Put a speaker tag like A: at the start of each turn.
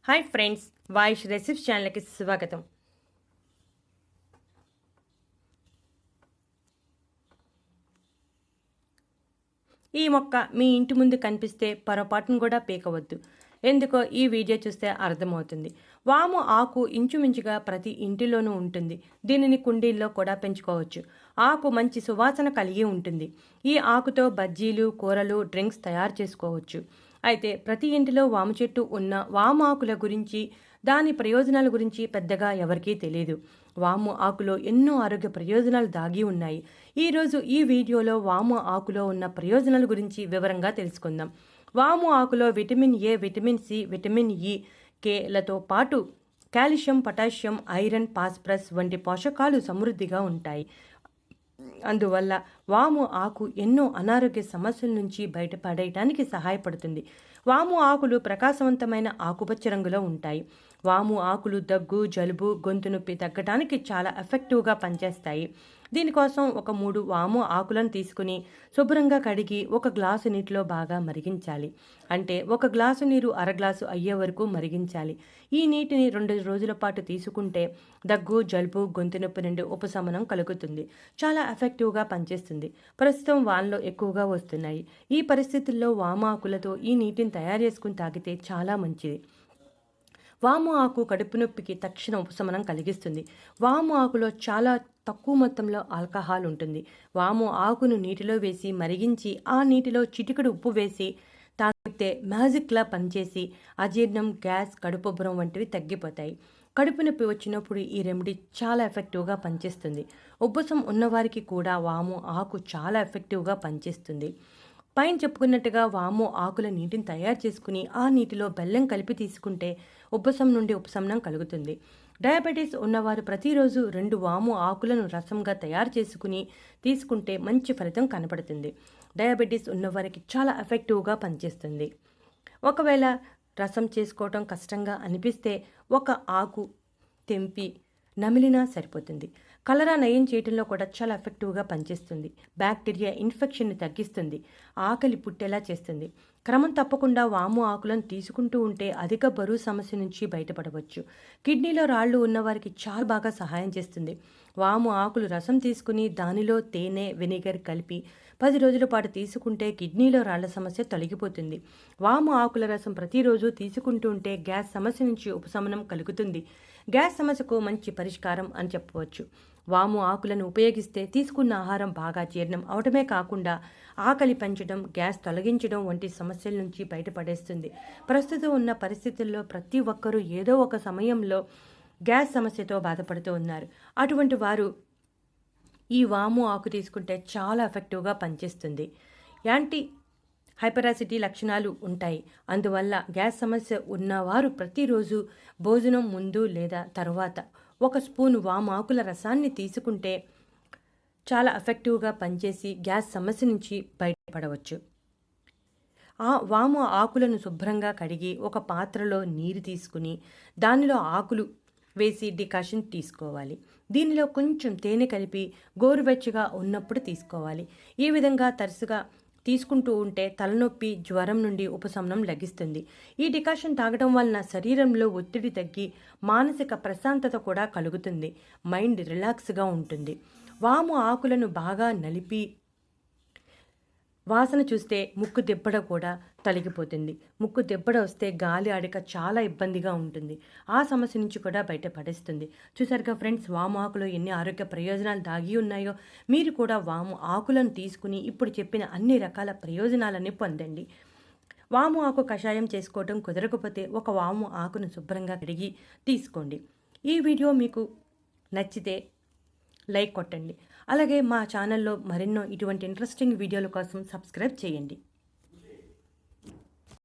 A: Hi friends, వాయిష్ recipes ఛానల్కి స్వాగతం. ఈ మొక్క మీ ఇంటి ముందు కనిపిస్తే పొరపాటును కూడా పీకవద్దు. ఎందుకో ఈ వీడియో చూస్తే అర్థమవుతుంది. వాము ఆకు ఇంచుమించుగా ప్రతి ఇంటిలోనూ ఉంటుంది. దీనిని కుండీల్లో కూడా పెంచుకోవచ్చు. ఆకు మంచి సువాసన కలిగి ఉంటుంది. ఈ ఆకుతో బజ్జీలు, కూరలు, డ్రింక్స్ తయారు చేసుకోవచ్చు. అయితే ప్రతి ఇంటిలో వాము చెట్టు ఉన్న వాము ఆకుల గురించి, దాని ప్రయోజనాల గురించి పెద్దగా ఎవరికీ తెలియదు. వాము ఆకులో ఎన్నో ఆరోగ్య ప్రయోజనాలు దాగి ఉన్నాయి. ఈరోజు ఈ వీడియోలో వాము ఆకులో ఉన్న ప్రయోజనాల గురించి వివరంగా తెలుసుకుందాం. వాము ఆకులో vitamin A, vitamin C, vitamin E, కేలతో పాటు కాల్షియం, పొటాషియం, ఐరన్, ఫాస్ఫరస్ వంటి పోషకాలు సమృద్ధిగా ఉంటాయి. అందువల్ల వాము ఆకు ఎన్నో అనారోగ్య సమస్యల నుంచి బయటపడేయటానికి సహాయపడుతుంది. వాము ఆకులు ప్రకాశవంతమైన ఆకుపచ్చ రంగులో ఉంటాయి. వాము ఆకులు దగ్గు, జలుబు, గొంతు నొప్పి తగ్గడానికి చాలా ఎఫెక్టివ్గా పనిచేస్తాయి. దీనికోసం ఒక 3 వాము ఆకులను తీసుకుని శుభ్రంగా కడిగి ఒక గ్లాసు నీటిలో బాగా మరిగించాలి. అంటే ఒక గ్లాసు నీరు అరగ్లాసు అయ్యే వరకు మరిగించాలి. ఈ నీటిని 2 రోజుల పాటు తీసుకుంటే దగ్గు, జలుబు, గొంతు నొప్పి నుండి ఉపశమనం కలుగుతుంది. చాలా ఎఫెక్టివ్గా పనిచేస్తుంది. ప్రస్తుతం వానలో ఎక్కువగా వస్తున్నాయి. ఈ పరిస్థితుల్లో వాము ఆకులతో ఈ నీటిని తయారు చేసుకుని తాగితే చాలా మంచిది. వాము ఆకు కడుపు నొప్పికి తక్షణ ఉపశమనం కలిగిస్తుంది. వాము ఆకులో చాలా తక్కువ మొత్తంలో ఆల్కహాల్ ఉంటుంది. వాము ఆకును నీటిలో వేసి మరిగించి ఆ నీటిలో చిటికెడు ఉప్పు వేసి తాగితే మ్యాజిక్లా పనిచేసి అజీర్ణం, గ్యాస్, కడుపుబ్బరం వంటివి తగ్గిపోతాయి. కడుపు నొప్పి వచ్చినప్పుడు ఈ రెమెడీ చాలా ఎఫెక్టివ్గా పనిచేస్తుంది. ఉబ్బసం ఉన్నవారికి కూడా వాము ఆకు చాలా ఎఫెక్టివ్గా పనిచేస్తుంది. పైన చెప్పుకున్నట్టుగా వాము ఆకుల నీటిని తయారు చేసుకుని ఆ నీటిలో బెల్లం కలిపి తీసుకుంటే ఉబ్బసం నుండి ఉపశమనం కలుగుతుంది. డయాబెటీస్ ఉన్నవారు ప్రతిరోజు 2 వాము ఆకులను రసంగా తయారు చేసుకుని తీసుకుంటే మంచి ఫలితం కనపడుతుంది. డయాబెటీస్ ఉన్నవారికి చాలా ఎఫెక్టివ్గా పనిచేస్తుంది. ఒకవేళ రసం చేసుకోవటం కష్టంగా అనిపిస్తే ఒక ఆకు తెంపి నమిలినా సరిపోతుంది. కలరా నయం చేయడంలో కూడా చాలా ఎఫెక్టివ్గా పనిచేస్తుంది. బ్యాక్టీరియా ఇన్ఫెక్షన్ని తగ్గిస్తుంది. ఆకలి పుట్టేలా చేస్తుంది. క్రమం తప్పకుండా వాము ఆకులను తీసుకుంటూ ఉంటే అధిక బరువు సమస్య నుంచి బయటపడవచ్చు. కిడ్నీలో రాళ్లు ఉన్నవారికి చాలా బాగా సహాయం చేస్తుంది. వాము ఆకులు రసం తీసుకుని దానిలో తేనె, వెనిగర్ కలిపి 10 రోజుల పాటు తీసుకుంటే కిడ్నీలో రాళ్ల సమస్య తొలగిపోతుంది. వాము ఆకుల రసం ప్రతిరోజు తీసుకుంటూ ఉంటే గ్యాస్ సమస్య నుంచి ఉపశమనం కలుగుతుంది. గ్యాస్ సమస్యకు మంచి పరిష్కారం అని చెప్పవచ్చు. వాము ఆకులను ఉపయోగిస్తే తీసుకున్న ఆహారం బాగా జీర్ణం అవటమే కాకుండా ఆకలి పెంచడం, గ్యాస్ తొలగించడం వంటి సమస్యల నుంచి బయటపడేస్తుంది. ప్రస్తుతం ఉన్న పరిస్థితుల్లో ప్రతి ఒక్కరూ ఏదో ఒక సమయంలో గ్యాస్ సమస్యతో బాధపడుతూ ఉన్నారు. అటువంటి వారు ఈ వాము ఆకు తీసుకుంటే చాలా ఎఫెక్టివ్గా పనిచేస్తుంది. యాంటీ హైపరాసిటీ లక్షణాలు ఉంటాయి. అందువల్ల గ్యాస్ సమస్య ఉన్నవారు ప్రతిరోజు భోజనం ముందు లేదా తర్వాత 1 స్పూను వాము ఆకుల రసాన్ని తీసుకుంటే చాలా ఎఫెక్టివ్గా పనిచేసి గ్యాస్ సమస్య నుంచి బయటపడవచ్చు. ఆ వాము ఆకులను శుభ్రంగా కడిగి ఒక పాత్రలో నీరు తీసుకుని దానిలో ఆకులు వేసి డికాషన్ తీసుకోవాలి. దీనిలో కొంచెం తేనె కలిపి గోరువెచ్చగా ఉన్నప్పుడు తీసుకోవాలి. ఈ విధంగా తరచుగా తీసుకుంటూ ఉంటే తలనొప్పి, జ్వరం నుండి ఉపశమనం లభిస్తుంది. ఈ డికాషన్ తాగడం వలన శరీరంలో ఒత్తిడి తగ్గి మానసిక ప్రశాంతత కూడా కలుగుతుంది. మైండ్ రిలాక్స్గా ఉంటుంది. వాము ఆకులను బాగా నలిపి వాసన చూస్తే ముక్కు దిబ్బడ కూడా తొలగిపోతుంది. ముక్కు దిబ్బడ వస్తే గాలి ఆడక చాలా ఇబ్బందిగా ఉంటుంది. ఆ సమస్య నుంచి కూడా బయటపడేస్తుంది. చూసారుగా ఫ్రెండ్స్, వాము ఆకులో ఎన్ని ఆరోగ్య ప్రయోజనాలు దాగి ఉన్నాయో. మీరు కూడా వాము ఆకులను తీసుకుని ఇప్పుడు చెప్పిన అన్ని రకాల ప్రయోజనాలన్నీ పొందండి. వాము ఆకు కషాయం చేసుకోవటం కుదరకపోతే ఒక వాము ఆకును శుభ్రంగా కడిగి తీసుకోండి. ఈ వీడియో మీకు నచ్చితే లైక్ కొట్టండి. అలాగే మా ఛానల్లో మరెన్నో ఇటువంటి ఇంట్రెస్టింగ్ వీడియోల కోసం సబ్స్క్రైబ్ చేయండి.